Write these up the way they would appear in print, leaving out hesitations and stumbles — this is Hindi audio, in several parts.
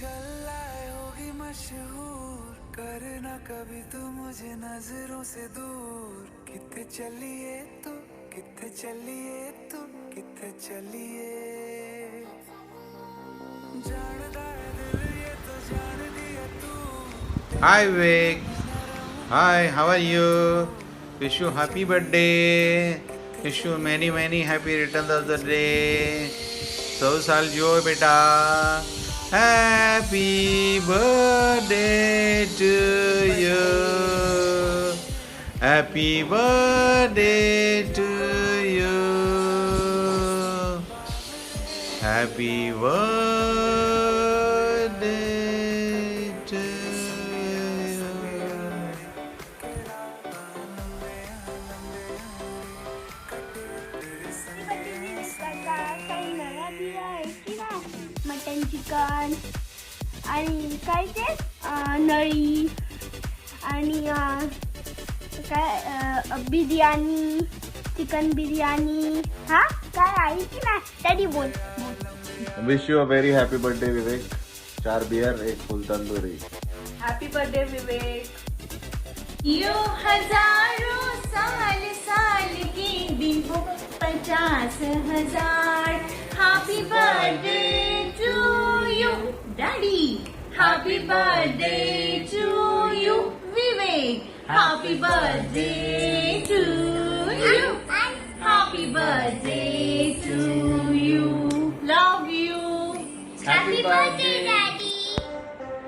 गल्लाए होगी मशहूर, करना कभी तू मुझे नजरों से दूर। किथे चलिए तू, किथे चलिए तू, किथे चलिए। जानदा है दिल ये तो जान दिया तू। Hi Vivek. Hi, how are you? Wish you happy birthday. Wish you many happy returns of the day. 100 साल जियो बेटा. Happy birthday to you. Happy birthday to you. Happy birthday to you. काही नळा दिया आहे की नाही मटन चिकन आणि काय ते नळी आणि काय बिर्याणी चिकन बिर्याणी हा काय आहे की नाही डॅडी बोल wish you a very happy birthday Vivek. 4 beer, 1 full tandoori. Happy birthday Vivek. यो हजारों साल साल के दिन हो 50,000. Happy birthday to you daddy. Happy birthday to you Vivek. Happy birthday to you. Happy birthday to you. Love you. Happy birthday daddy.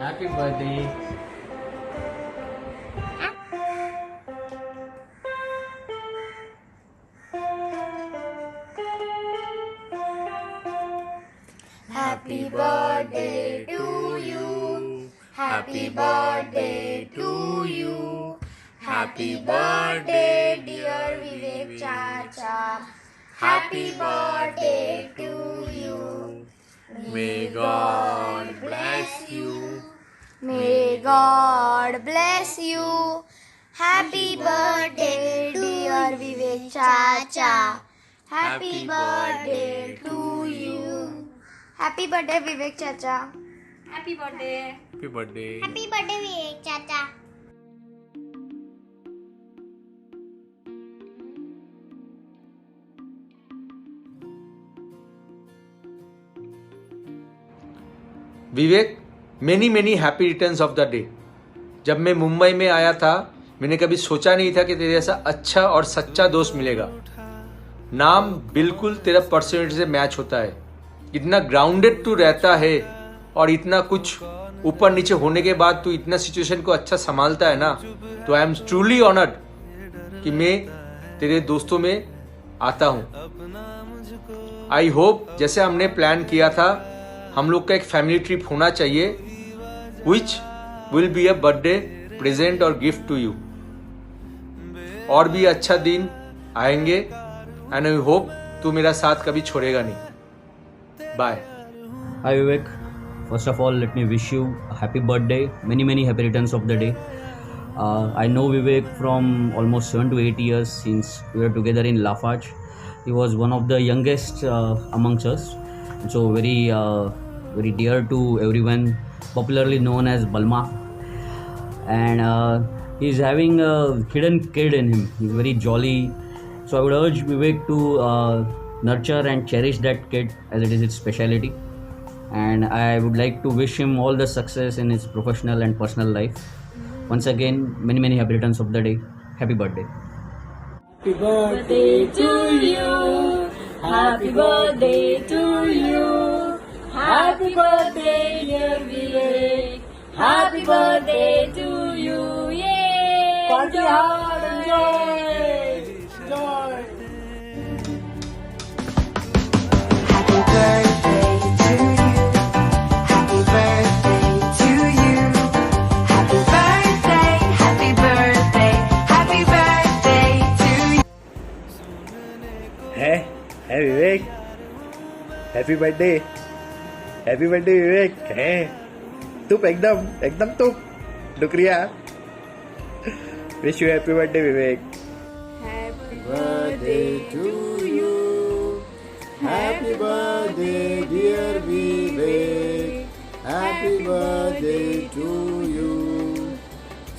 Happy birthday. Happy birthday to you. Happy birthday to you. Happy birthday dear Vivek Chacha. Happy birthday to you. May God bless you. May God bless you. Happy birthday dear Vivek Chacha. Happy birthday to you. Happy birthday Vivek Chacha. Happy birthday. Happy birthday. Happy birthday Vivek Chacha. Vivek, many happy returns of the day. जब मैं मुंबई में आया था मैंने कभी सोचा नहीं था कि तेरे जैसा अच्छा और सच्चा दोस्त मिलेगा. नाम बिल्कुल तेरा पर्सनैलिटी से मैच होता है. इतना ग्राउंडेड तू रहता है और इतना कुछ ऊपर नीचे होने के बाद तू इतना सिचुएशन को अच्छा संभालता है ना, तो आई एम ट्रूली ऑनर्ड कि मैं तेरे दोस्तों में आता हूँ. आई होप जैसे हमने प्लान किया था हम लोग का एक फैमिली ट्रिप होना चाहिए which will be a birthday present और गिफ्ट टू यू. और भी अच्छा दिन आएंगे एंड आई होप तू मेरा साथ कभी छोड़ेगा नहीं. Bye. Hi Vivek. First of all, let me wish you a happy birthday. Many happy returns of the day. I know Vivek from almost 7 to 8 years since we were together in Lafarge. He was one of the youngest amongst us, so very dear to everyone, popularly known as Balma. And he's having a hidden kid in him. He's very jolly. So I would urge Vivek to nurture and cherish that kid as it is its speciality. And I would like to wish him all the success in his professional and personal life. Once again, many happy returns of the day. Happy birthday. Happy birthday to you. Happy birthday to you. Happy birthday dear Vivek. Happy birthday to you. Yay! Party hard, enjoy. Happy birthday to you. Happy birthday to you. Happy birthday, happy birthday, happy birthday to you. है Vivek. Happy birthday. Happy birthday Vivek. है तुप एकदम तुप डुकरिया. Wish you happy birthday Vivek. Happy Birthday to you. Happy birthday dear Vivek. Happy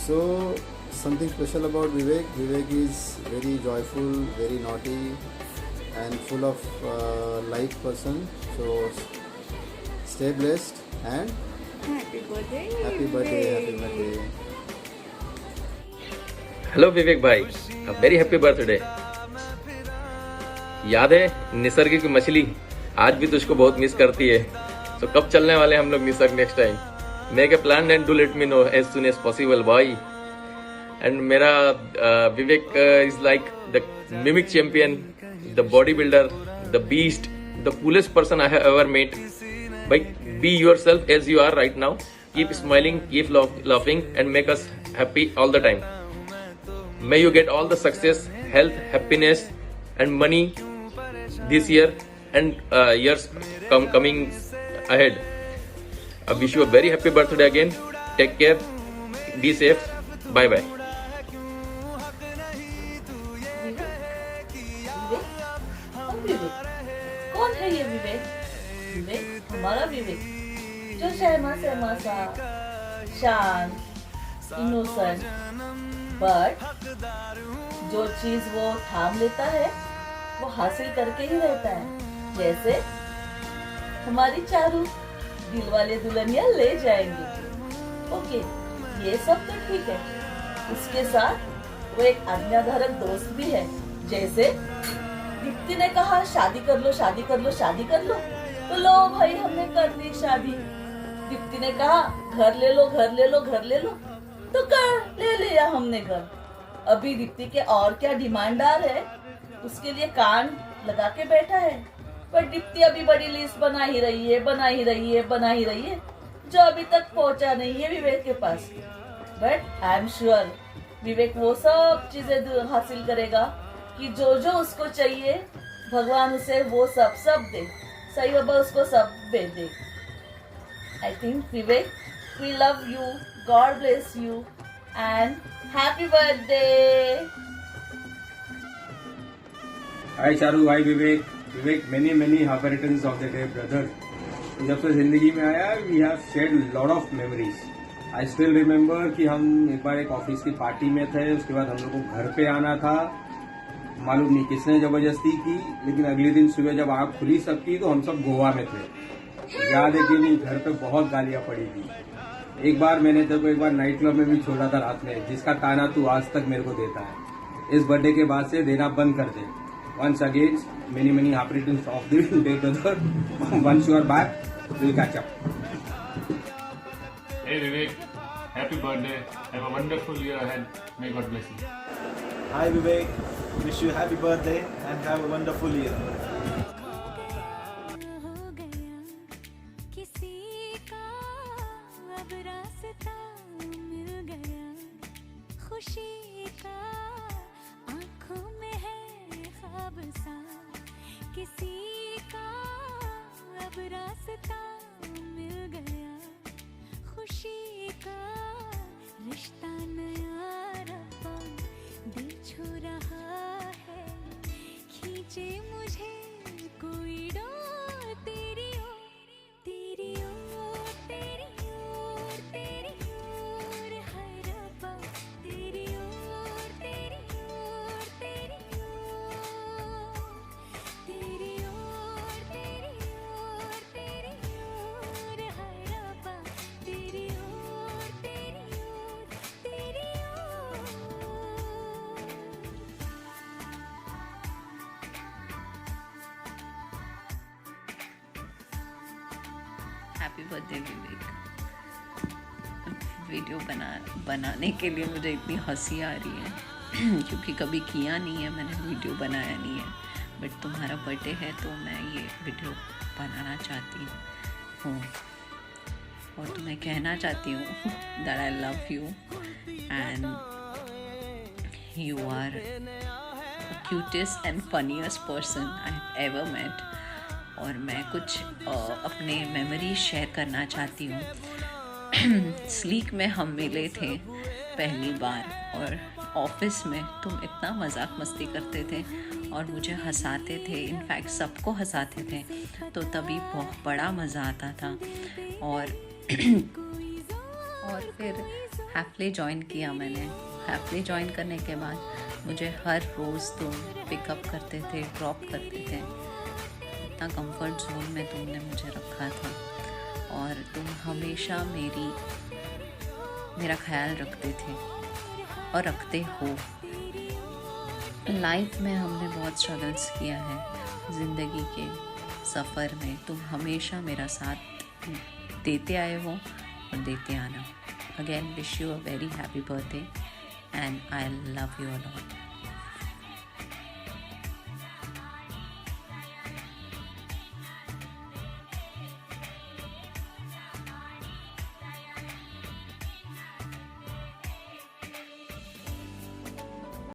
So, something special about Vivek. Vivek is very joyful, very naughty, and full of life person. So, stay blessed and Happy birthday. happy birthday, happy birthday. Hello Vivek भाई, वेरी हैप्पी बर्थडे। याद है निसर्ग की मछली आज भी तुझको बहुत मिस करती है। तो कब चलने वाले हम लोग Nisarg next time? Make a plan and do let me know as soon as possible भाई। एंड मेरा Vivek is like the mimic champion, the body builder, the beast, the coolest person I have ever met. भाई be yourself as you are right now, keep smiling, keep laughing and make us happy all the time. May you get all the success, health, happiness and money this year and years coming ahead. I wish you a very happy birthday again. Take care, be safe, bye bye. विवेक कौन है ये विवेक? विवेक हमारा विवेक जो शहमा सहमा सा, शांत, इनोसेंट, बट जो चीज वो थाम लेता है वो हासिल करके ही रहता है। जैसे हमारी चारू दिल वाले दुल्हनिया ले जाएंगे। ओके, ये सब तो ठीक है। उसके साथ वो एक आज्ञाधारक दोस्त भी है। जैसे दीप्ति ने कहा शादी कर लो, शादी कर लो, शादी कर लो, तो लो भाई हमने कर दी शादी। दीप्ति ने कहा घर ले लो, घर ले लो, घर ले लो, तो ले लिया हमने घर। अभी दीप्ति के और क्या डिमांडदार है, उसके लिए कान लगा के बैठा है। पर दीप्ति अभी बड़ी लिस्ट बना ही रही है, बना ही रही है, बना ही रही है, जो अभी तक पहुंचा नहीं है विवेक के पास। बट आई एम श्योर विवेक वो सब चीजें हासिल करेगा कि जो जो उसको चाहिए भगवान उसे वो सब दे। सही बाबा उसको सब दे। I think Vivek, we love you, God bless you and happy birthday. Hi Charu, hi Vivek. Vivek, many many happy returns of the day brother. जब से जिंदगी में आया we have shared lot of memories. I still remember कि हम एक बार एक ऑफिस की पार्टी में थे, उसके बाद हम लोग को घर पे आना था। मालूम नहीं किसने जबरदस्ती की, लेकिन अगले दिन सुबह जब आँख खुली सबकी तो हम सब गोवा में थे। याद है कि नहीं, घर पे बहुत गालियां पड़ी थी। एक बार मैंने तेरे को एक बार नाइट क्लब में भी छोड़ा था रात में, जिसका ताना तू आज तक मेरे को देता है। इस बर्थडे के बाद से देना बंद कर दे। Once again many many happy returns of the day brother. Once you are back will catch up. Hey Vivek, happy birthday. Have a wonderful year ahead. May God bless you. Hi Vivek, wish you happy birthday and have a wonderful year. मुझे कोई डोर तेरी ओर, तेरी ओर, तेरी ओर, तेरी ओर है रब्बा, तेरी ओर, तेरी ओर, तेरी ओर, तेरी ओर, तेरी ओर, तेरी ओर है रब्बा, तेरी ओर, तेरी ओर, तेरी ओर। हैप्पी बर्थडे विवेक। वीडियो बनाने के लिए मुझे इतनी हंसी आ रही है क्योंकि कभी किया नहीं है मैंने, वीडियो बनाया नहीं है। बट तुम्हारा बर्थडे है तो मैं ये वीडियो बनाना चाहती हूँ और तुम्हें कहना चाहती हूँ that I love you and you are cutest and funniest person I have ever met. और मैं कुछ अपने मेमोरीज शेयर करना चाहती हूँ। स्लीक में हम मिले थे पहली बार और ऑफिस में तुम इतना मजाक मस्ती करते थे और मुझे हंसाते थे, इनफैक्ट सबको हंसाते थे, तो तभी बहुत बड़ा मज़ा आता था। और और फिर हैप्पीली ज्वाइन किया मैंने। हैप्पीली ज्वाइन करने के बाद मुझे हर रोज़ तुम पिकअप करते थे, ड्रॉप करते थे। इतना कंफर्ट जोन में तुमने मुझे रखा था और तुम हमेशा मेरा ख्याल रखते थे और रखते हो। लाइफ में हमने बहुत स्ट्रगल्स किया है ज़िंदगी के सफ़र में, तुम हमेशा मेरा साथ देते आए हो और देते आना। Again wish you a very happy birthday and I love you a lot.